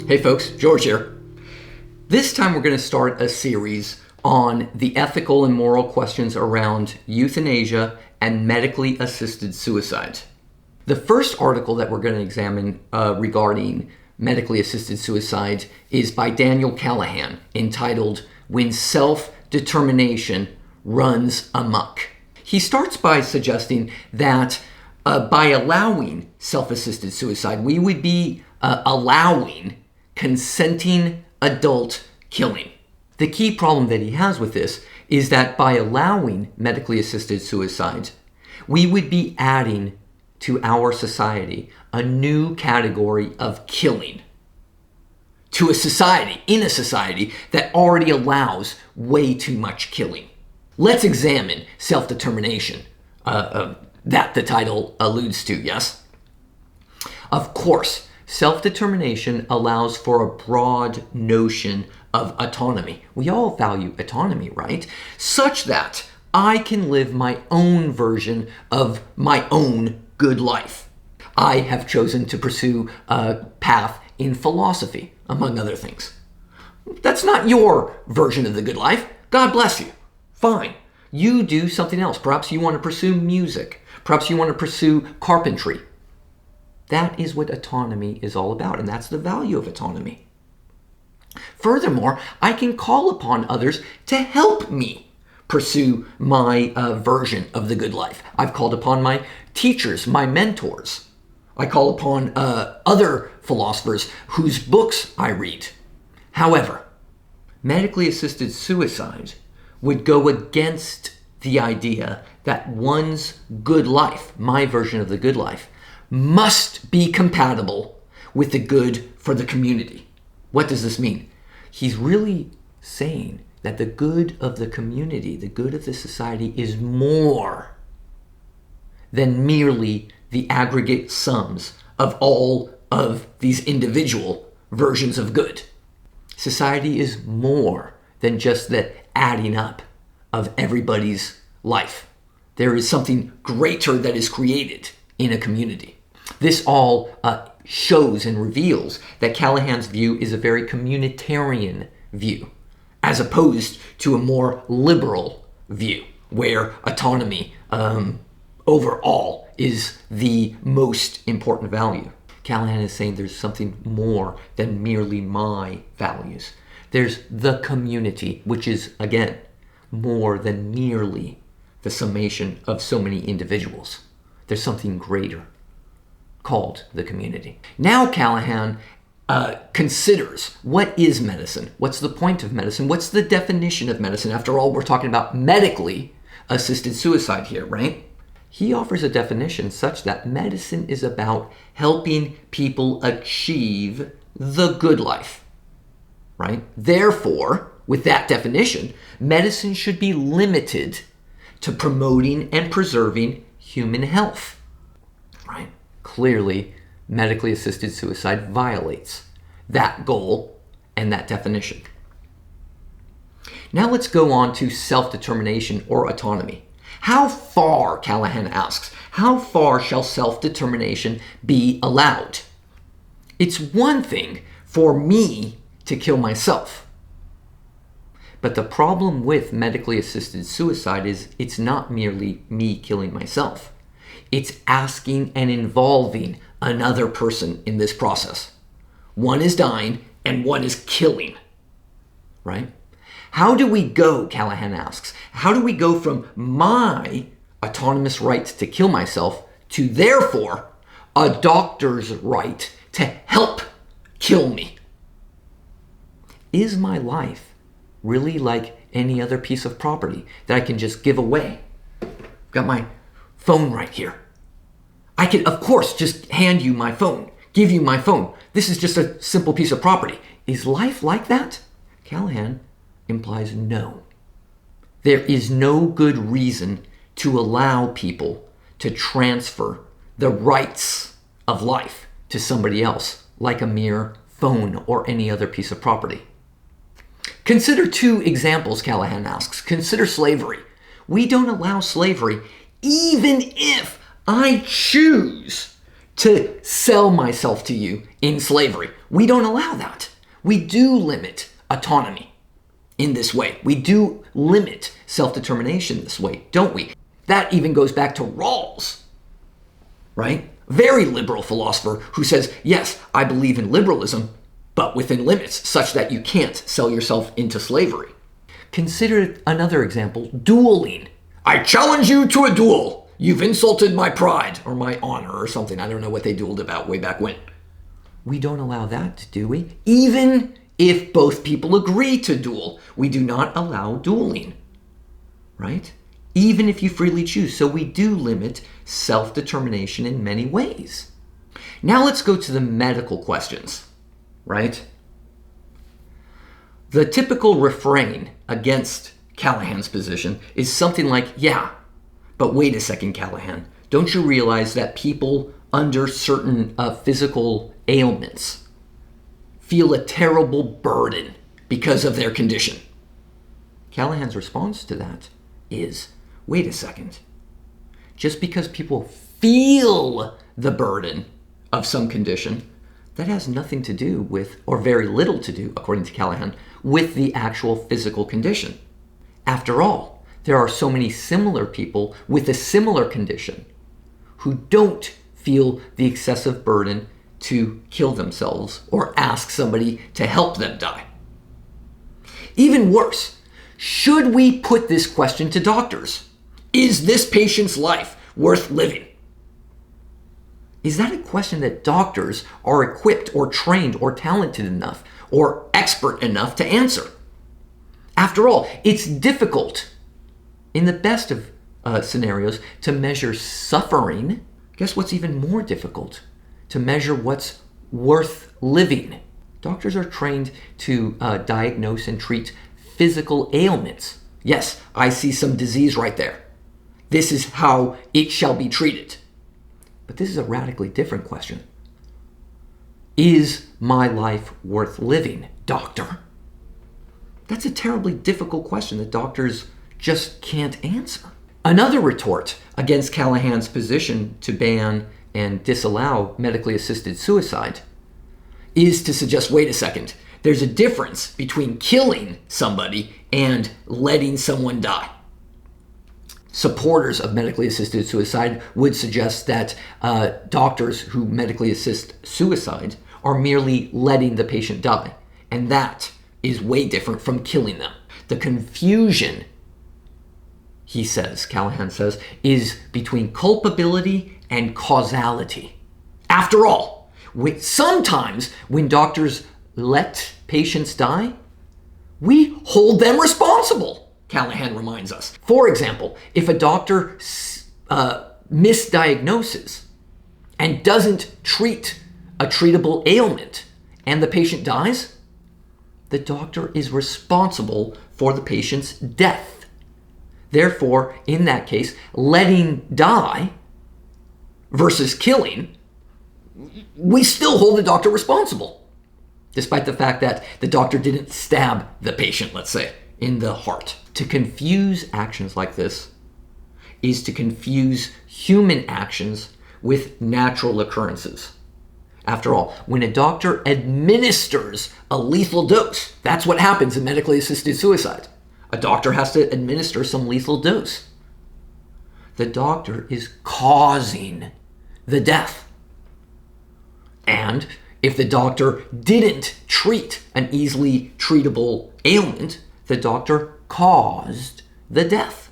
Hey folks, George here. This time we're going to start a series on the ethical and moral questions around euthanasia and medically assisted suicide. The first article that we're going to examine regarding medically assisted suicide is by Daniel Callahan, entitled "When Self-Determination Runs Amok." He starts by suggesting that by allowing self-assisted suicide, we would be allowing consenting adult killing. The key problem that he has with this is that by allowing medically assisted suicide, we would be adding to our society a new category of killing. To a society that already allows way too much killing. Let's examine self-determination, that the title alludes to, yes? Of course, self-determination allows for a broad notion of autonomy. We all value autonomy, right? Such that I can live my own version of my own good life. I have chosen to pursue a path in philosophy, among other things. That's not your version of the good life. God bless you. Fine. You do something else. Perhaps you want to pursue music. Perhaps you want to pursue carpentry. That is what autonomy is all about, and that's the value of autonomy. Furthermore, I can call upon others to help me pursue my version of the good life. I've called upon my teachers, my mentors. I call upon other philosophers whose books I read. However, medically assisted suicide would go against the idea that one's good life, my version of the good life, must be compatible with the good for the community. What does this mean? He's really saying that the good of the community, the good of the society, is more than merely the aggregate sums of all of these individual versions of good. Society is more than just the adding up of everybody's life. There is something greater that is created in a community. This all shows and reveals that Callahan's view is a very communitarian view, as opposed to a more liberal view, where autonomy overall is the most important value. Callahan is saying there's something more than merely my values. There's the community, which is, again, more than merely the summation of so many individuals. There's something greater called the community. Now Callahan considers, what is medicine? What's the point of medicine? What's the definition of medicine? After all, we're talking about medically assisted suicide here, right? He offers a definition such that medicine is about helping people achieve the good life, right? Therefore, with that definition, medicine should be limited to promoting and preserving human health, right? Clearly, medically assisted suicide violates that goal and that definition. Now let's go on to self-determination or autonomy. How far, Callahan asks, how far shall self-determination be allowed? It's one thing for me to kill myself. But the problem with medically assisted suicide is it's not merely me killing myself. It's asking and involving another person in this process. One is dying and one is killing, right? How do we go, Callahan asks, how do we go from my autonomous right to kill myself to therefore a doctor's right to help kill me? Is my life really like any other piece of property that I can just give away? Got my phone right here. I can, of course, just hand you my phone, give you my phone. This is just a simple piece of property. Is life like that? Callahan implies no. There is no good reason to allow people to transfer the rights of life to somebody else, like a mere phone or any other piece of property. Consider two examples, Callahan asks. Consider slavery. We don't allow slavery even if I choose to sell myself to you in slavery. We don't allow that. We do limit autonomy in this way. We do limit self-determination this way, don't we? That even goes back to Rawls, right? Very liberal philosopher who says, yes, I believe in liberalism, but within limits, such that you can't sell yourself into slavery. Consider another example, dueling. I challenge you to a duel. You've insulted my pride or my honor or something. I don't know what they dueled about way back when. We don't allow that, do we? Even if both people agree to duel, we do not allow dueling, right? Even if you freely choose. So we do limit self-determination in many ways. Now let's go to the medical questions, right? The typical refrain against Callahan's position is something like, yeah, but wait a second, Callahan. Don't you realize that people under certain physical ailments feel a terrible burden because of their condition? Callahan's response to that is, wait a second. Just because people feel the burden of some condition, that has nothing to do with, or very little to do, according to Callahan, with the actual physical condition. After all, there are so many similar people with a similar condition who don't feel the excessive burden to kill themselves or ask somebody to help them die. Even worse, should we put this question to doctors? Is this patient's life worth living? Is that a question that doctors are equipped or trained or talented enough or expert enough to answer? After all, it's difficult, in the best of scenarios, to measure suffering. Guess what's even more difficult? To measure what's worth living. Doctors are trained to diagnose and treat physical ailments. Yes, I see some disease right there. This is how it shall be treated. But this is a radically different question. Is my life worth living, doctor? That's a terribly difficult question that doctors just can't answer. Another retort against Callahan's position to ban and disallow medically assisted suicide is to suggest, wait a second, there's a difference between killing somebody and letting someone die. Supporters of medically assisted suicide would suggest that doctors who medically assist suicide are merely letting the patient die, and that is way different from killing them. The confusion, he says, Callahan says, is between culpability and causality. After all, sometimes when doctors let patients die, we hold them responsible, Callahan reminds us. For example, if a doctor misdiagnoses and doesn't treat a treatable ailment and the patient dies, the doctor is responsible for the patient's death. Therefore, in that case, letting die versus killing, we still hold the doctor responsible, despite the fact that the doctor didn't stab the patient, let's say, in the heart. To confuse actions like this is to confuse human actions with natural occurrences. After all, when a doctor administers a lethal dose, that's what happens in medically assisted suicide. A doctor has to administer some lethal dose. The doctor is causing the death. And if the doctor didn't treat an easily treatable ailment, the doctor caused the death.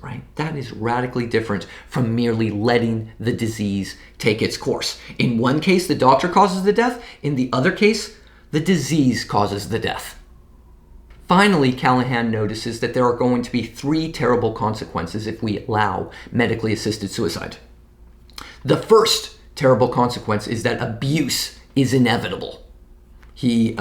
Right? That is radically different from merely letting the disease take its course. In one case, the doctor causes the death. In the other case, the disease causes the death. Finally, Callahan notices that there are going to be 3 terrible consequences if we allow medically assisted suicide. The first terrible consequence is that abuse is inevitable. He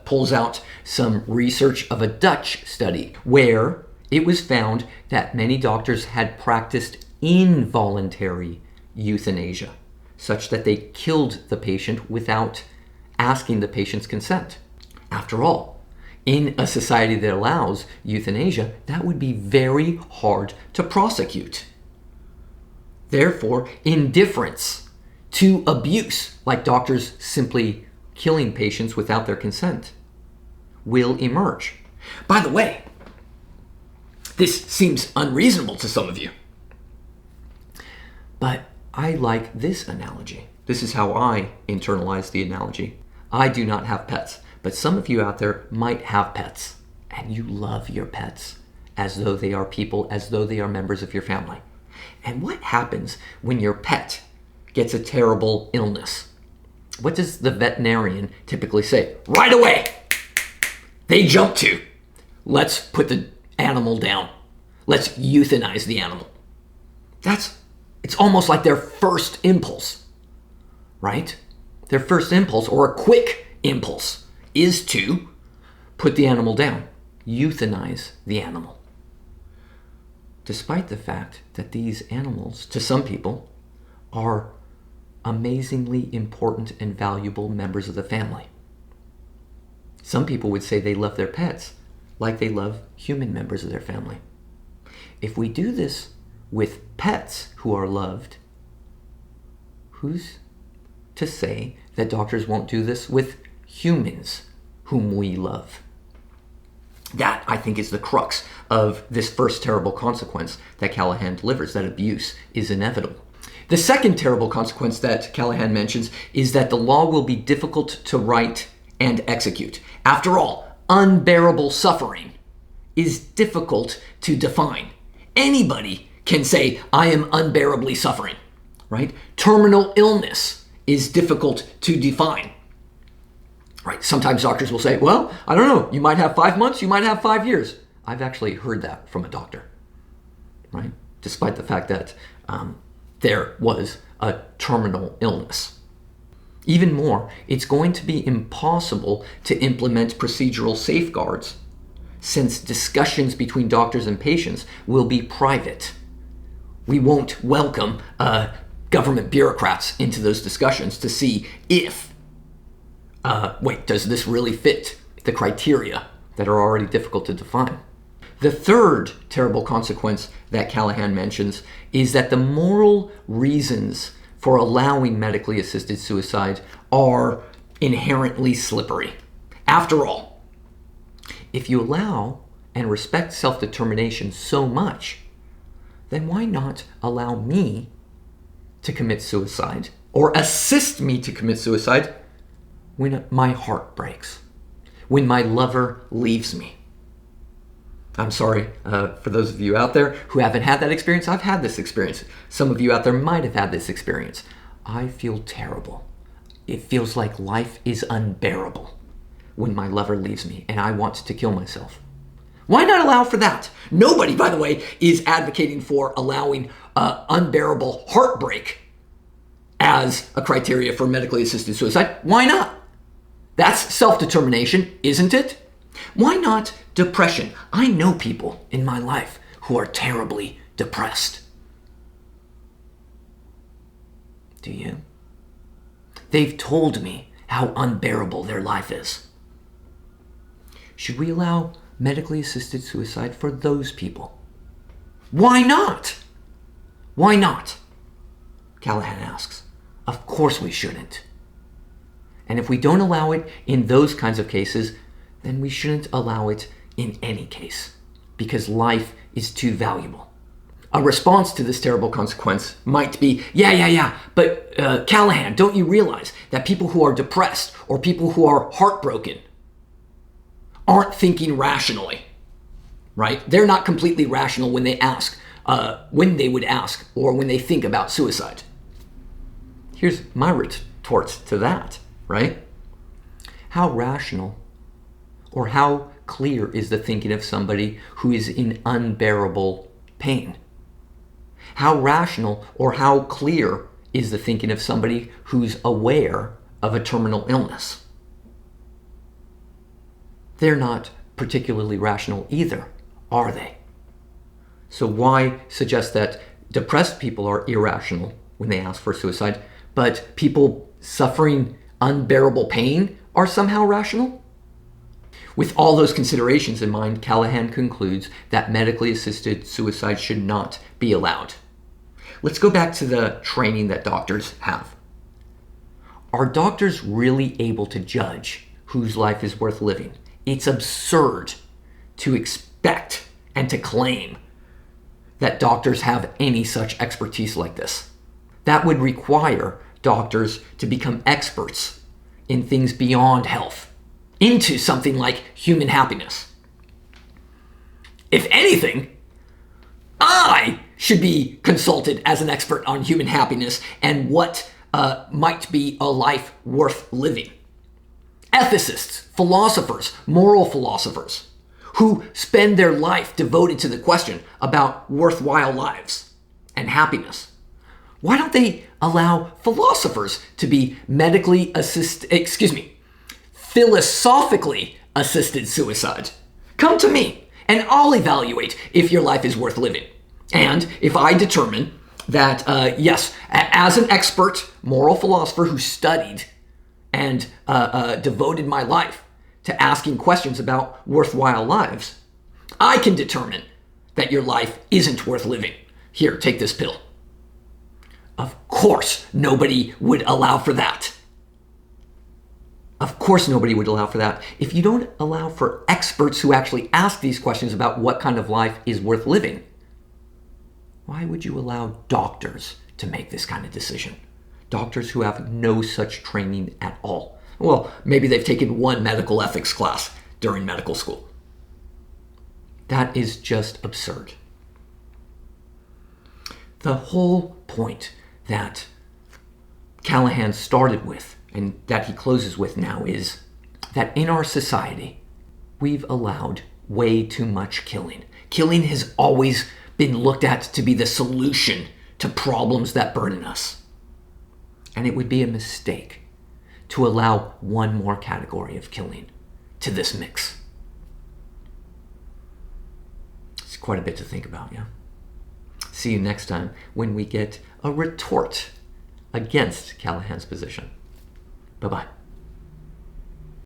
pulls out some research of a Dutch study where it was found that many doctors had practiced involuntary euthanasia, such that they killed the patient without asking the patient's consent. After all, in a society that allows euthanasia, that would be very hard to prosecute. Therefore, indifference to abuse, like doctors simply killing patients without their consent, will emerge. By the way, this seems unreasonable to some of you, but I like this analogy. This is how I internalize the analogy. I do not have pets, but some of you out there might have pets, and you love your pets as though they are people, as though they are members of your family. And what happens when your pet gets a terrible illness? What does the veterinarian typically say? Right away! They jump to, let's put the animal down. Let's euthanize the animal. It's almost like their first impulse, right? Their first impulse, or a quick impulse, is to put the animal down, euthanize the animal. Despite the fact that these animals, to some people, are amazingly important and valuable members of the family. Some people would say they love their pets like they love human members of their family. If we do this with pets who are loved, who's to say that doctors won't do this with humans whom we love? That, I think, is the crux of this first terrible consequence that Callahan delivers, that abuse is inevitable. The second terrible consequence that Callahan mentions is that the law will be difficult to write and execute. After all, unbearable suffering is difficult to define. Anybody can say, I am unbearably suffering, right? Terminal illness is difficult to define, right? Sometimes doctors will say, well, I don't know, you might have 5 months, you might have 5 years. I've actually heard that from a doctor, right? Despite the fact that there was a terminal illness. Even more, it's going to be impossible to implement procedural safeguards since discussions between doctors and patients will be private. We won't welcome government bureaucrats into those discussions to see if, does this really fit the criteria that are already difficult to define? The third terrible consequence that Callahan mentions is that the moral reasons for allowing medically assisted suicide are inherently slippery. After all, if you allow and respect self-determination so much, then why not allow me to commit suicide or assist me to commit suicide when my heart breaks, when my lover leaves me? I'm sorry for those of you out there who haven't had that experience. I've had this experience. Some of you out there might have had this experience. I feel terrible. It feels like life is unbearable when my lover leaves me and I want to kill myself. Why not allow for that? Nobody, by the way, is advocating for allowing unbearable heartbreak as a criteria for medically assisted suicide. Why not? That's self-determination, isn't it? Why not depression? I know people in my life who are terribly depressed. Do you? They've told me how unbearable their life is. Should we allow medically assisted suicide for those people? Why not? Why not? Callahan asks. Of course we shouldn't. And if we don't allow it in those kinds of cases, then we shouldn't allow it in any case, because life is too valuable. A response to this terrible consequence might be, but Callahan, don't you realize that people who are depressed or people who are heartbroken aren't thinking rationally, right? They're not completely rational when they ask, when they would ask, or when they think about suicide. Here's my retort to that, right? How rational or how clear is the thinking of somebody who is in unbearable pain? How rational or how clear is the thinking of somebody who's aware of a terminal illness? They're not particularly rational either, are they? So why suggest that depressed people are irrational when they ask for suicide, but people suffering unbearable pain are somehow rational? With all those considerations in mind, Callahan concludes that medically assisted suicide should not be allowed. Let's go back to the training that doctors have. Are doctors really able to judge whose life is worth living? It's absurd to expect and to claim that doctors have any such expertise like this. That would require doctors to become experts in things beyond health, into something like human happiness. If anything, I should be consulted as an expert on human happiness and what might be a life worth living. Ethicists, philosophers, moral philosophers, who spend their life devoted to the question about worthwhile lives and happiness. Why don't they allow philosophers to be philosophically assisted suicide? Come to me and I'll evaluate if your life is worth living. And if I determine that, yes, as an expert moral philosopher who studied and devoted my life to asking questions about worthwhile lives, I can determine that your life isn't worth living. Here, take this pill. Of course, nobody would allow for that. Of course, nobody would allow for that. If you don't allow for experts who actually ask these questions about what kind of life is worth living, why would you allow doctors to make this kind of decision? Doctors who have no such training at all. Well, maybe they've taken one medical ethics class during medical school. That is just absurd. The whole point that Callahan started with and that he closes with now is that in our society, we've allowed way too much killing. Killing has always been looked at to be the solution to problems that burden us. And it would be a mistake to allow one more category of killing to this mix. It's quite a bit to think about, yeah? See you next time when we get a retort against Callahan's position. Bye-bye.